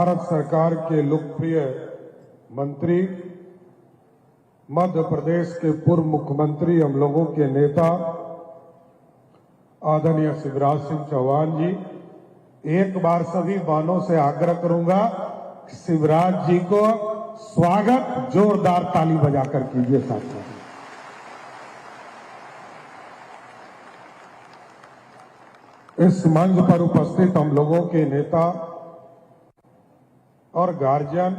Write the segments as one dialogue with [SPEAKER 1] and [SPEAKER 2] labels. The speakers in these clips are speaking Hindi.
[SPEAKER 1] भारत सरकार के लोकप्रिय मंत्री, मध्य प्रदेश के पूर्व मुख्यमंत्री, हम लोगों के नेता आदरणीय शिवराज सिंह चौहान जी, एक बार सभी बहनों से आग्रह करूंगा, शिवराज जी को स्वागत जोरदार ताली बजाकर कीजिए साथियों। इस मंच पर उपस्थित हम लोगों के नेता और गार्जियन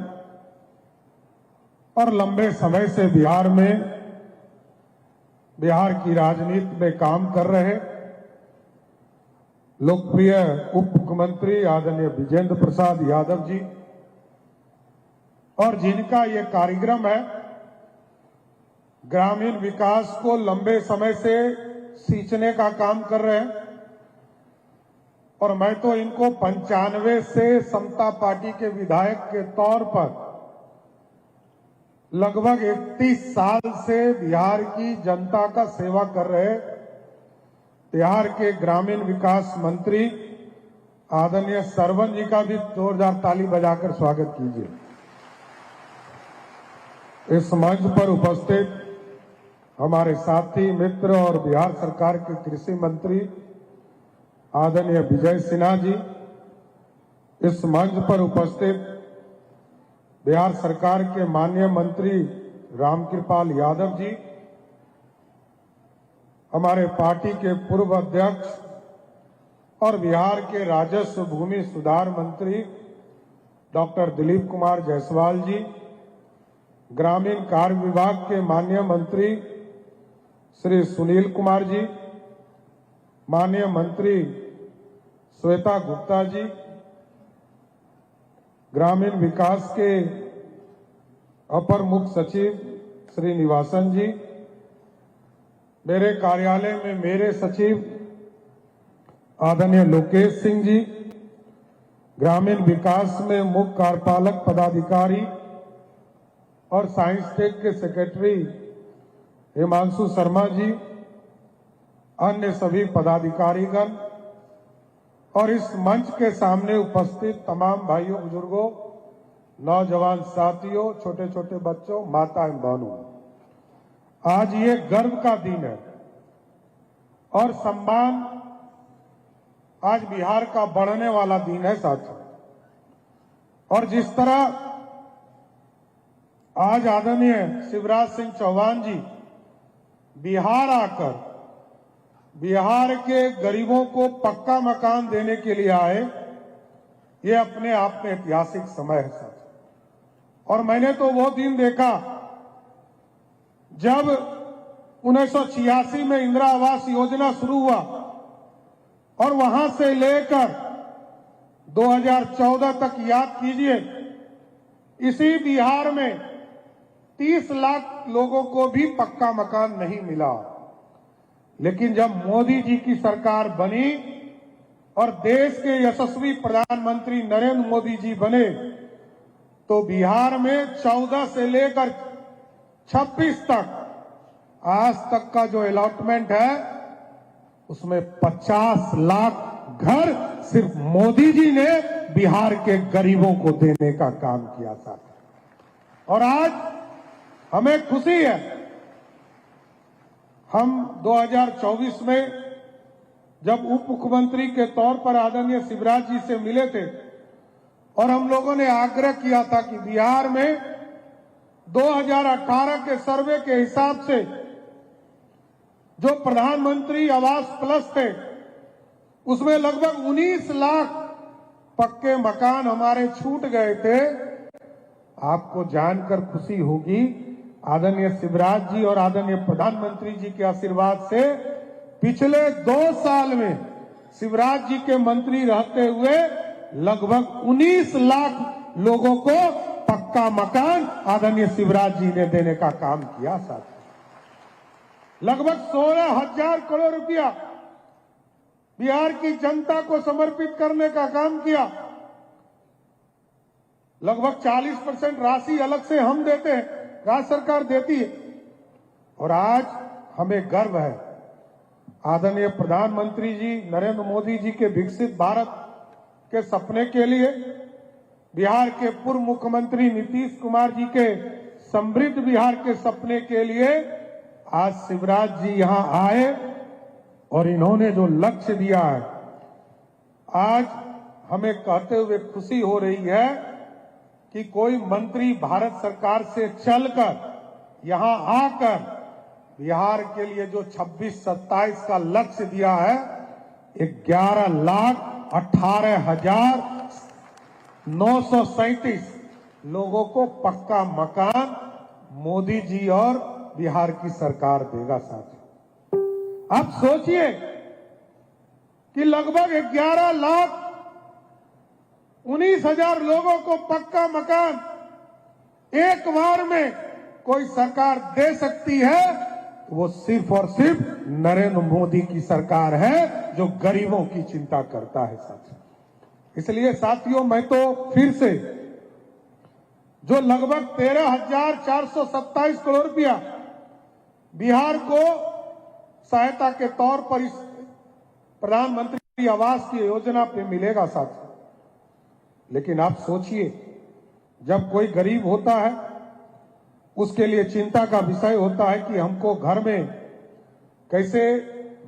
[SPEAKER 1] और लंबे समय से बिहार की राजनीति में काम कर रहे लोकप्रिय उप मुख्यमंत्री आदरणीय विजेंद्र प्रसाद यादव जी, और जिनका ये कार्यक्रम है ग्रामीण विकास को लंबे समय से सींचने का काम कर रहे हैं, और मैं तो इनको 95 से समता पार्टी के विधायक के तौर पर लगभग 31 साल से बिहार की जनता का सेवा कर रहे बिहार के ग्रामीण विकास मंत्री आदरणीय सरवन जी का भी जोरदार ताली बजाकर स्वागत कीजिए। इस मंच पर उपस्थित हमारे साथी मित्र और बिहार सरकार के कृषि मंत्री आदरणीय विजय सिन्हा जी, इस मंच पर उपस्थित बिहार सरकार के माननीय मंत्री रामकृपाल यादव जी, हमारे पार्टी के पूर्व अध्यक्ष और बिहार के राजस्व भूमि सुधार मंत्री डॉक्टर दिलीप कुमार जायसवाल जी, ग्रामीण कार्य विभाग के माननीय मंत्री श्री सुनील कुमार जी, माननीय मंत्री श्वेता गुप्ता जी, ग्रामीण विकास के अपर मुख्य सचिव श्री निवासन जी, मेरे कार्यालय में मेरे सचिव आदरणीय लोकेश सिंह जी, ग्रामीण विकास में मुख्य कार्यपालक पदाधिकारी और साइंस टेक के सेक्रेटरी हिमांशु शर्मा जी, अन्य सभी पदाधिकारीगण और इस मंच के सामने उपस्थित तमाम भाइयों, बुजुर्गों, नौजवान साथियों, छोटे छोटे बच्चों, माता एवं बहनों, आज ये गर्व का दिन है और सम्मान आज बिहार का बढ़ने वाला दिन है साथियों। और जिस तरह आज आदरणीय शिवराज सिंह चौहान जी बिहार आकर बिहार के गरीबों को पक्का मकान देने के लिए आए, ये अपने आप में ऐतिहासिक समय है साथियों। और मैंने तो वो दिन देखा जब 1986 में इंदिरा आवास योजना शुरू हुआ और वहां से लेकर 2014 तक याद कीजिए, इसी बिहार में 30 लाख लोगों को भी पक्का मकान नहीं मिला। लेकिन जब मोदी जी की सरकार बनी और देश के यशस्वी प्रधानमंत्री नरेंद्र मोदी जी बने, तो बिहार में 14 से लेकर 26 तक आज तक का जो अलॉटमेंट है उसमें 50 लाख घर सिर्फ मोदी जी ने बिहार के गरीबों को देने का काम किया था। और आज हमें खुशी है, हम 2024 में जब उप मुख्यमंत्री के तौर पर आदरणीय शिवराज जी से मिले थे और हम लोगों ने आग्रह किया था कि बिहार में 2018 के सर्वे के हिसाब से जो प्रधानमंत्री आवास प्लस थे उसमें लगभग 19 लाख पक्के मकान हमारे छूट गए थे। आपको जानकर खुशी होगी, आदरणीय शिवराज जी और आदरणीय प्रधानमंत्री जी के आशीर्वाद से पिछले 2 साल में शिवराज जी के मंत्री रहते हुए लगभग 19 लाख लोगों को पक्का मकान आदरणीय शिवराज जी ने देने का काम किया साथ। लगभग 16,000 करोड़ रुपया बिहार की जनता को समर्पित करने का काम किया। लगभग 40% राशि अलग से हम देते हैं, राज्य सरकार देती है। और आज हमें गर्व है, आदरणीय प्रधानमंत्री जी नरेंद्र मोदी जी के विकसित भारत के सपने के लिए बिहार के पूर्व मुख्यमंत्री नीतीश कुमार जी के समृद्ध बिहार के सपने के लिए आज शिवराज जी यहां आए और इन्होंने जो लक्ष्य दिया है, आज हमें कहते हुए खुशी हो रही है कि कोई मंत्री भारत सरकार से चलकर यहां आकर बिहार के लिए जो 26-27 का लक्ष्य दिया है, 11,18,937 लोगों को पक्का मकान मोदी जी और बिहार की सरकार देगा। साथियों, आप सोचिए कि लगभग 11,19,000 लोगों को पक्का मकान एक बार में कोई सरकार दे सकती है, वो सिर्फ और सिर्फ नरेंद्र मोदी की सरकार है जो गरीबों की चिंता करता है। साथियों, इसलिए साथियों, मैं तो फिर से जो लगभग 13,427 करोड़ रुपया बिहार को सहायता के तौर पर इस प्रधानमंत्री आवास की योजना पे मिलेगा साथियों, लेकिन आप सोचिए, जब कोई गरीब होता है उसके लिए चिंता का विषय होता है कि हमको घर में कैसे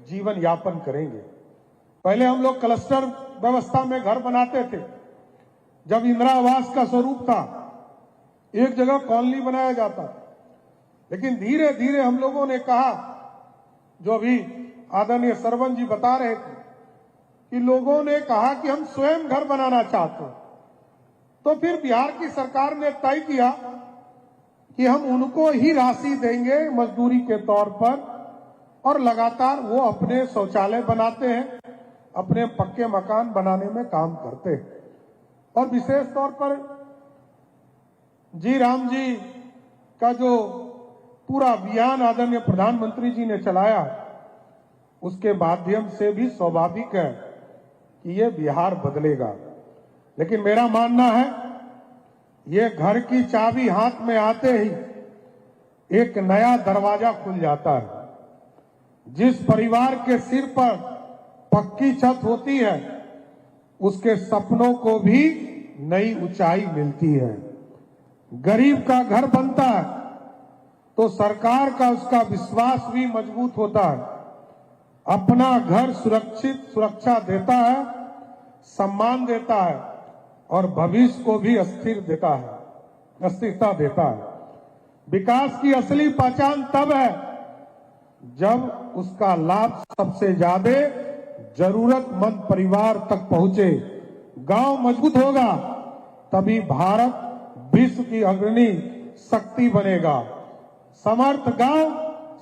[SPEAKER 1] जीवन यापन करेंगे। पहले हम लोग क्लस्टर व्यवस्था में घर बनाते थे। जब इंदिरा आवास का स्वरूप था, एक जगह कॉलोनी बनाया जाता था, लेकिन धीरे धीरे हम लोगों ने कहा, जो अभी आदरणीय सरवन जी बता रहे थे, कि लोगों ने कहा कि हम स्वयं घर बनाना चाहते हैं। तो फिर बिहार की सरकार ने तय किया कि हम उनको ही राशि देंगे मजदूरी के तौर पर, और लगातार वो अपने शौचालय बनाते हैं, अपने पक्के मकान बनाने में काम करते हैं। और विशेष तौर पर जी राम जी का जो पूरा अभियान आदरणीय प्रधानमंत्री जी ने चलाया, उसके माध्यम से भी स्वाभाविक है कि ये बिहार बदलेगा। लेकिन मेरा मानना है, ये घर की चाबी हाथ में आते ही एक नया दरवाजा खुल जाता है। जिस परिवार के सिर पर पक्की छत होती है, उसके सपनों को भी नई ऊंचाई मिलती है। गरीब का घर बनता है तो सरकार का उसका विश्वास भी मजबूत होता है। अपना घर सुरक्षा देता है, सम्मान देता है और भविष्य को भी अस्थिरता देता है। विकास की असली पहचान तब है जब उसका लाभ सबसे ज्यादा जरूरतमंद परिवार तक पहुंचे। गांव मजबूत होगा तभी भारत विश्व की अग्रणी शक्ति बनेगा। समर्थ गांव,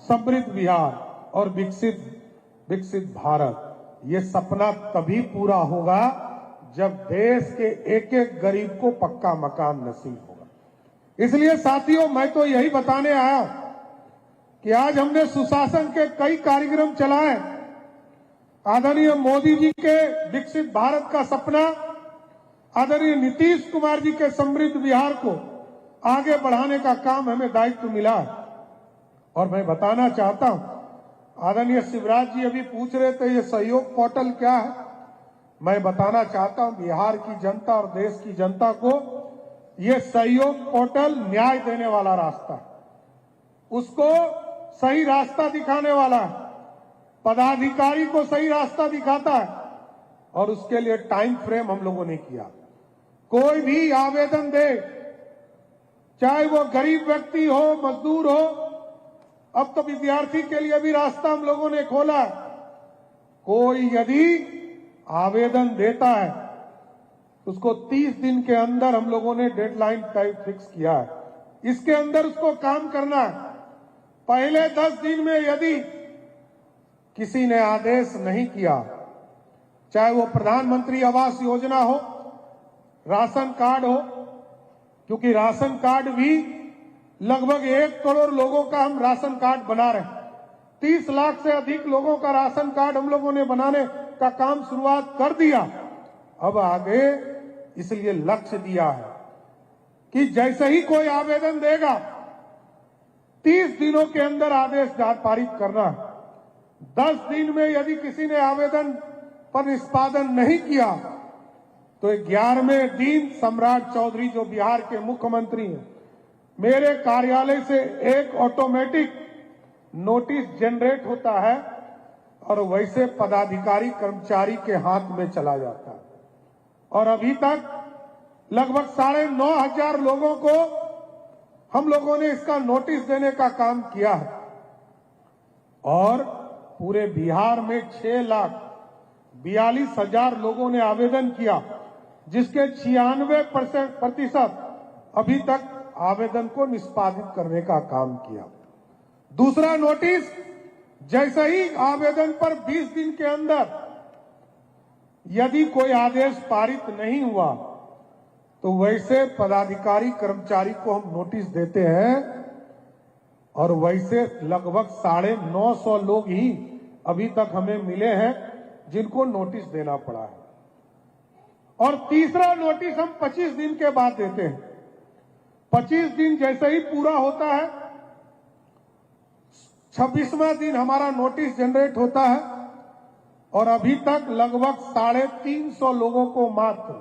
[SPEAKER 1] समृद्ध बिहार और विकसित भारत, ये सपना तभी पूरा होगा जब देश के एक एक गरीब को पक्का मकान नसीब होगा। इसलिए साथियों, मैं तो यही बताने आया कि आज हमने सुशासन के कई कार्यक्रम चलाए। आदरणीय मोदी जी के विकसित भारत का सपना, आदरणीय नीतीश कुमार जी के समृद्ध बिहार को आगे बढ़ाने का काम हमें दायित्व मिला है। और मैं बताना चाहता हूं, आदरणीय शिवराज जी अभी पूछ रहे थे ये सहयोग पोर्टल क्या है। मैं बताना चाहता हूं, बिहार की जनता और देश की जनता को ये सहयोग पोर्टल न्याय देने वाला रास्ता है, उसको सही रास्ता दिखाने वाला है, पदाधिकारी को सही रास्ता दिखाता है, और उसके लिए टाइम फ्रेम हम लोगों ने किया। कोई भी आवेदन दे, चाहे वो गरीब व्यक्ति हो, मजदूर हो, अब तो विद्यार्थी के लिए भी रास्ता हम लोगों ने खोला। कोई यदि आवेदन देता है, उसको 30 दिन के अंदर हम लोगों ने डेडलाइन टाइम फिक्स किया है, इसके अंदर उसको काम करना है। पहले 10 दिन में यदि किसी ने आदेश नहीं किया, चाहे वो प्रधानमंत्री आवास योजना हो, राशन कार्ड हो, क्योंकि राशन कार्ड भी लगभग 1 करोड़ लोगों का हम राशन कार्ड बना रहे हैं। 30 लाख से अधिक लोगों का राशन कार्ड हम लोगों ने बनाने का काम शुरुआत कर दिया। अब आगे इसलिए लक्ष्य दिया है कि जैसे ही कोई आवेदन देगा, 30 दिनों के अंदर आदेश पारित करना है। 10 दिन में यदि किसी ने आवेदन पर निष्पादन नहीं किया तो 11वें दिन सम्राट चौधरी जो बिहार के मुख्यमंत्री हैं, मेरे कार्यालय से एक ऑटोमेटिक नोटिस जनरेट होता है और वैसे पदाधिकारी कर्मचारी के हाथ में चला जाता है। और अभी तक लगभग 9,500 लोगों को हम लोगों ने इसका नोटिस देने का काम किया है और पूरे बिहार में 6,42,000 लोगों ने आवेदन किया, जिसके 96% अभी तक आवेदन को निष्पादित करने का काम किया। दूसरा नोटिस, जैसे ही आवेदन पर 20 दिन के अंदर यदि कोई आदेश पारित नहीं हुआ तो वैसे पदाधिकारी कर्मचारी को हम नोटिस देते हैं और वैसे लगभग 950 लोग ही अभी तक हमें मिले हैं जिनको नोटिस देना पड़ा है। और तीसरा नोटिस हम 25 दिन के बाद देते हैं। 25 दिन जैसे ही पूरा होता है, 26वां दिन हमारा नोटिस जनरेट होता है और अभी तक लगभग 350 लोगों को मात्र,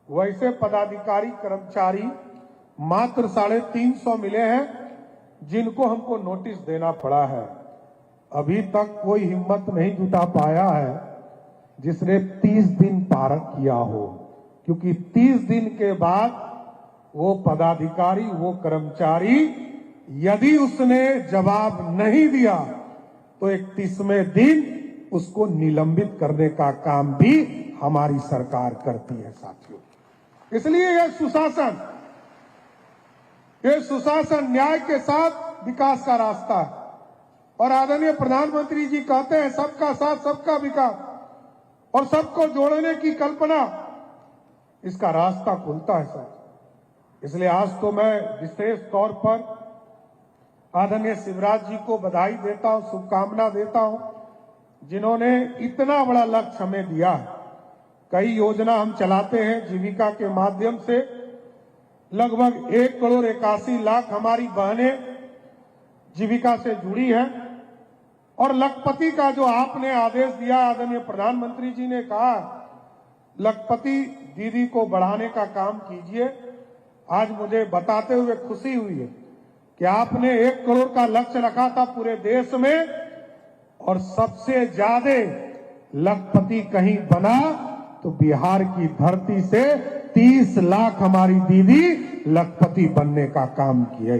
[SPEAKER 1] वैसे पदाधिकारी कर्मचारी मात्र 350 मिले हैं जिनको हमको नोटिस देना पड़ा है। अभी तक कोई हिम्मत नहीं जुटा पाया है जिसने 30 दिन पार किया हो, क्योंकि 30 दिन के बाद वो पदाधिकारी, वो कर्मचारी यदि उसने जवाब नहीं दिया तो 31वें दिन उसको निलंबित करने का काम भी हमारी सरकार करती है साथियों। इसलिए यह सुशासन न्याय के साथ विकास का रास्ता है। और आदरणीय प्रधानमंत्री जी कहते हैं सबका साथ सबका विकास और सबको जोड़ने की कल्पना, इसका रास्ता खुलता है सर। इसलिए आज तो मैं विशेष तौर पर आदरणीय शिवराज जी को बधाई देता हूं, शुभकामना देता हूं, जिन्होंने इतना बड़ा लक्ष्य हमें दिया है। कई योजना हम चलाते हैं जीविका के माध्यम से, लगभग 1,81,00,000 हमारी बहनें जीविका से जुड़ी हैं। और लखपति का जो आपने आदेश दिया, आदरणीय प्रधानमंत्री जी ने कहा लखपति दीदी को बढ़ाने का काम कीजिए। आज मुझे बताते हुए खुशी हुई है कि आपने 1 करोड़ का लक्ष्य रखा था पूरे देश में और सबसे ज्यादा लखपति कहीं बना तो बिहार की धरती से 30 लाख हमारी दीदी लखपति बनने का काम किए।